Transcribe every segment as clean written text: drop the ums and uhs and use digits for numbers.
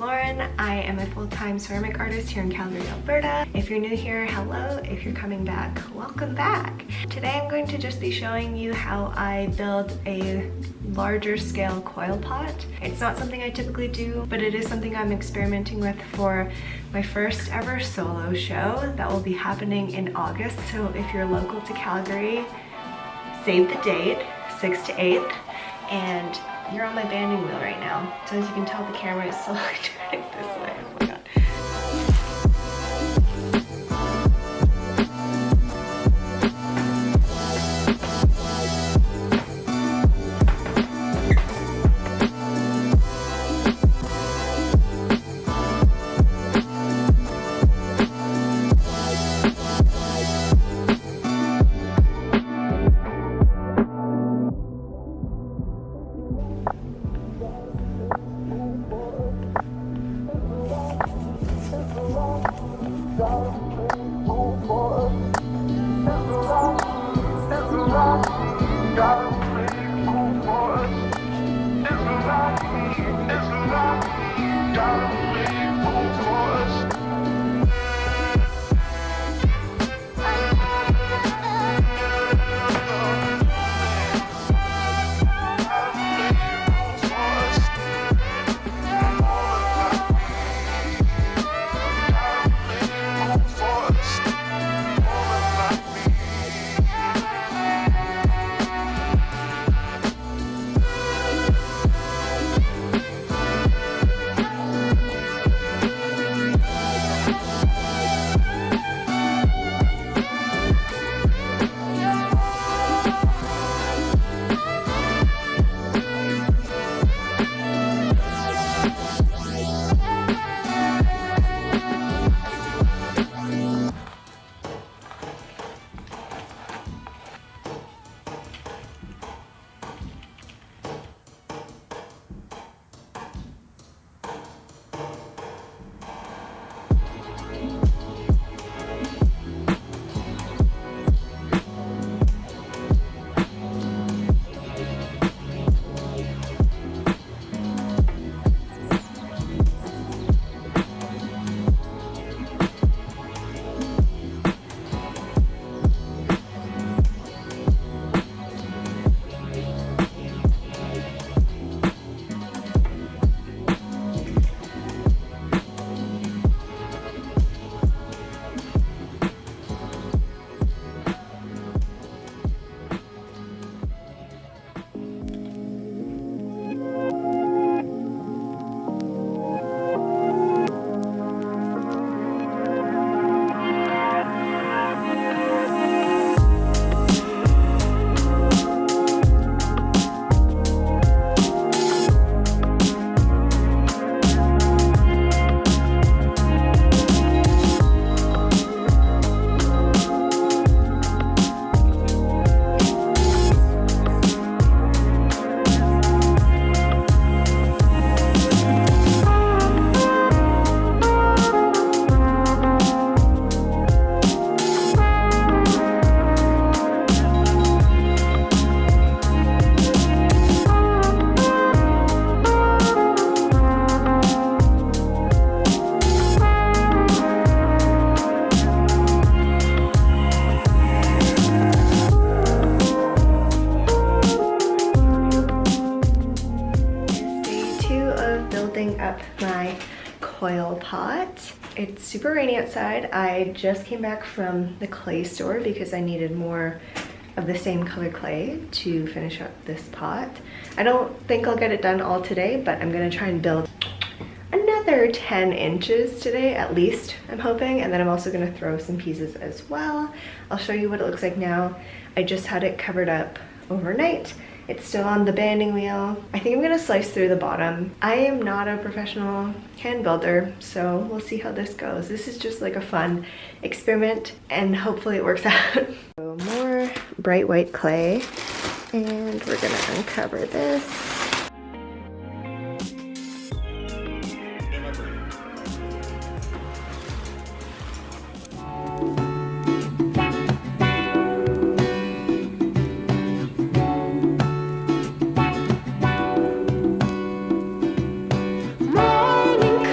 Lauren. I am a full-time ceramic artist here in Calgary, Alberta. If you're new here, hello. If you're coming back, welcome back. Today I'm going to just be showing you how I build a larger scale coil pot. It's not something I typically do, but it is something I'm experimenting with for my first ever solo show that will be happening in August. So if you're local to Calgary, save the date, 6th to 8th, and you're on my banding wheel right now. So as you can tell, the camera is slowly turning this way. Oh my god. Up my coil pot. It's super rainy outside. I just came back from the clay store because I needed more of the same color clay to finish up this pot. I don't think I'll get it done all today, but I'm gonna try and build another 10 inches today at least, I'm hoping, and then I'm also gonna throw some pieces as well. I'll show you what it looks like now. I just had it covered up overnight. It's still on the banding wheel. I think I'm gonna slice through the bottom. I am not a professional hand builder, so we'll see how this goes. This is just like a fun experiment and hopefully it works out. So more bright white clay, and we're gonna uncover this. Morning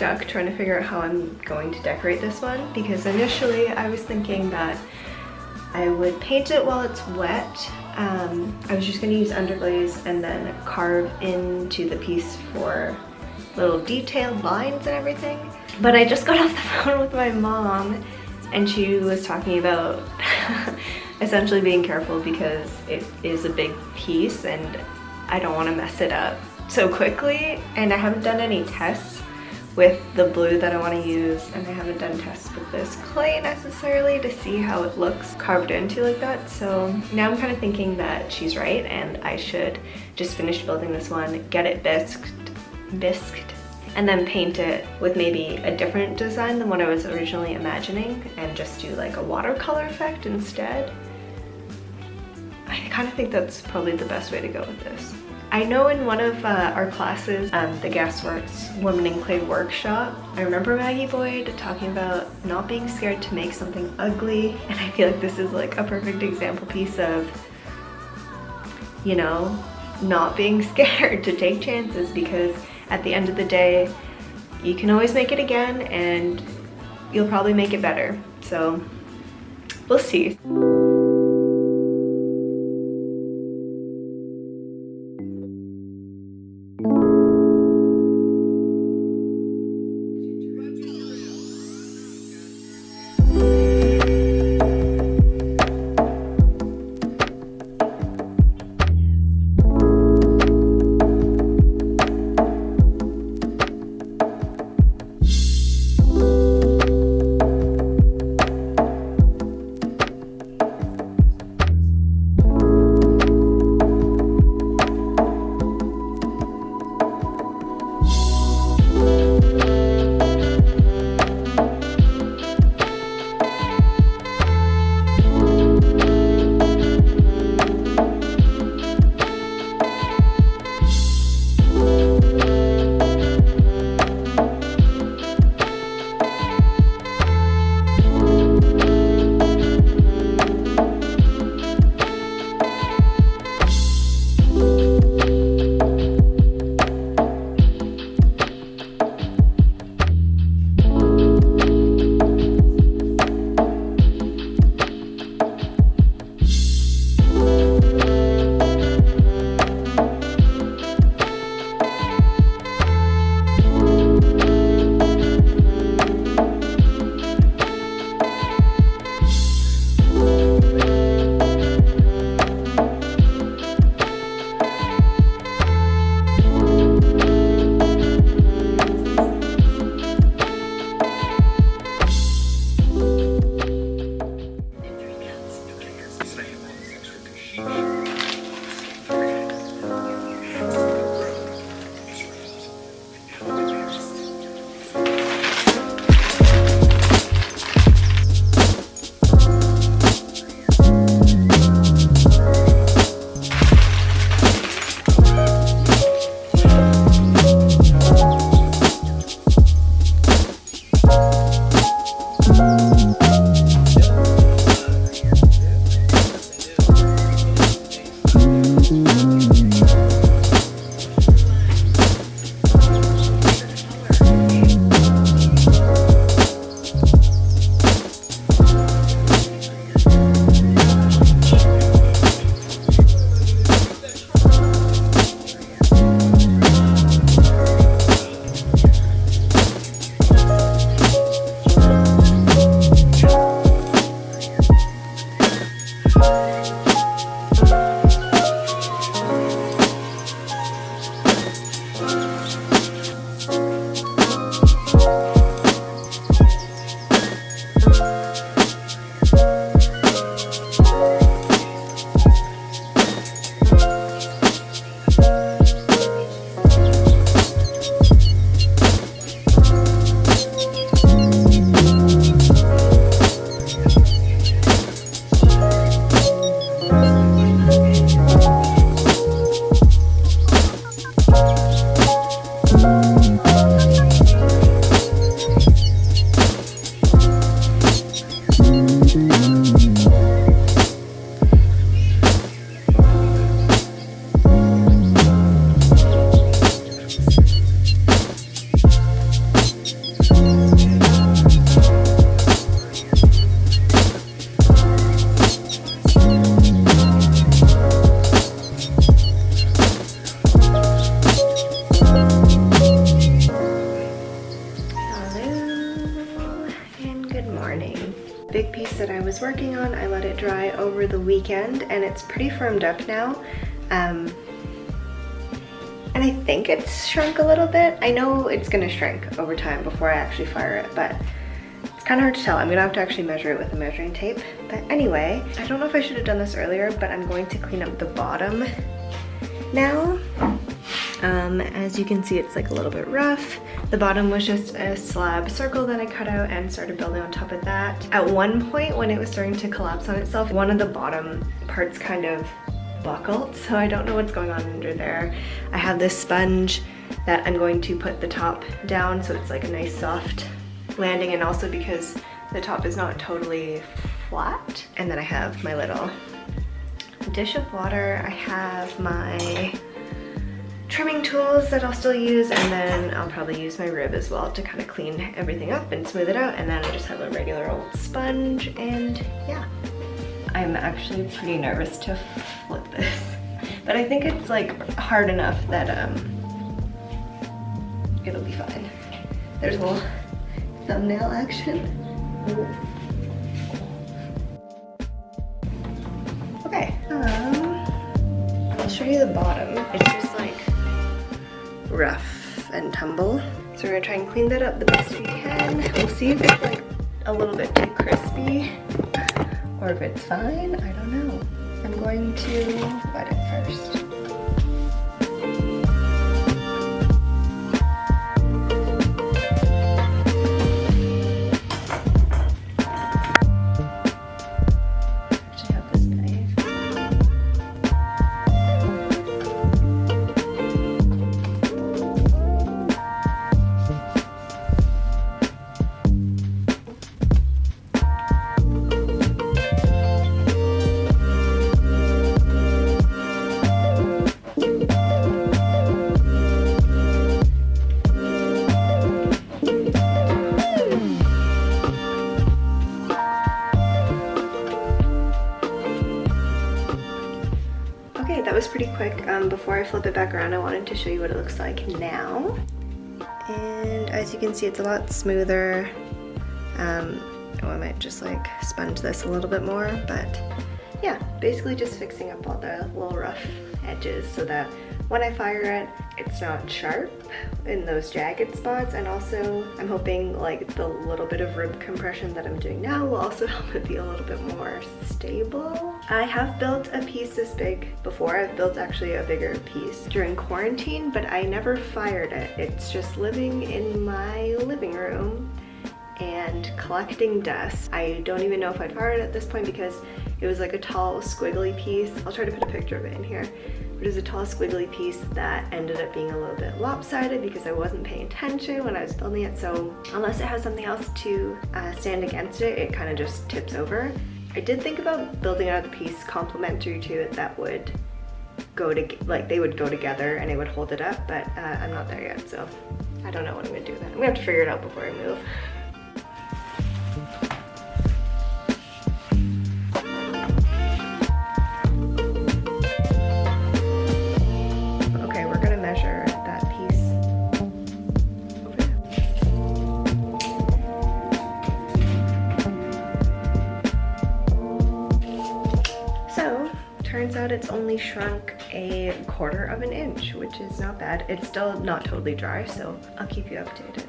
stuck trying to figure out how I'm going to decorate this one, because initially I was thinking that I would paint it while it's wet. I was just gonna use underglaze and then carve into the piece for little detailed lines and everything. But I just got off the phone with my mom and she was talking about essentially being careful because it is a big piece and I don't want to mess it up so quickly. And I haven't done any tests with the blue that I want to use, and I haven't done tests with this clay necessarily to see how it looks carved into like that. So now I'm kind of thinking that she's right and I should just finish building this one, get it bisqued, and then paint it with maybe a different design than what I was originally imagining and just do like a watercolor effect instead. I kind of think that's probably the best way to go with this. I know in one of our classes, the Gasworks Women in Clay workshop, I remember Maggie Boyd talking about not being scared to make something ugly, and I feel like this is like a perfect example piece of, you know, not being scared to take chances, because at the end of the day, you can always make it again and you'll probably make it better. So we'll see. Good morning. Big piece that I was working on, I let it dry over the weekend and it's pretty firmed up now. And I think it's shrunk a little bit. I know it's gonna shrink over time before I actually fire it, but it's kind of hard to tell. I'm gonna have to actually measure it with a measuring tape. But anyway, I don't know if I should have done this earlier, but I'm going to clean up the bottom now. As you can see, it's like a little bit rough. The bottom was just a slab circle that I cut out and started building on top of that. At one point when it was starting to collapse on itself, one of the bottom parts kind of buckled, so I don't know what's going on under there. I have this sponge that I'm going to put the top down so it's like a nice soft landing, and also because the top is not totally flat. And then I have my little dish of water. I have my trimming tools that I'll still use, and then I'll probably use my rib as well to kind of clean everything up and smooth it out. And then I just have a regular old sponge, and yeah. I'm actually pretty nervous to flip this, but I think it's like hard enough that it'll be fine. There's a little thumbnail action. Okay, I'll show you the bottom. It's just like rough and tumble. So we're gonna try and clean that up the best we can. We'll see if it's like a little bit too crispy or if it's fine, I don't know. I'm going to wet it first. That was pretty quick. Before I flip it back around, I wanted to show you what it looks like now. And as you can see, it's a lot smoother. I might just like sponge this a little bit more, but yeah, basically just fixing up all the little rough edges so that when I fire it, it's not sharp in those jagged spots. And also I'm hoping like the little bit of rib compression that I'm doing now will also help it be a little bit more stable. I have built a piece this big before. I've built actually a bigger piece during quarantine, but I never fired it. It's just living in my living room and collecting dust. I don't even know if I'd fire it at this point because it was like a tall squiggly piece. I'll try to put a picture of it in here. But it was a tall squiggly piece that ended up being a little bit lopsided because I wasn't paying attention when I was building it. So unless it has something else to stand against it, it kind of just tips over. I did think about building another piece complementary to it that would go to, like they would go together and it would hold it up, but I'm not there yet, so I don't know what I'm gonna do with that. I'm gonna have to figure it out before I move. Okay, we're gonna measure that piece over there. So, turns out it's only shrunk a 1/4 of an inch, which is not bad. It's still not totally dry, so I'll keep you updated.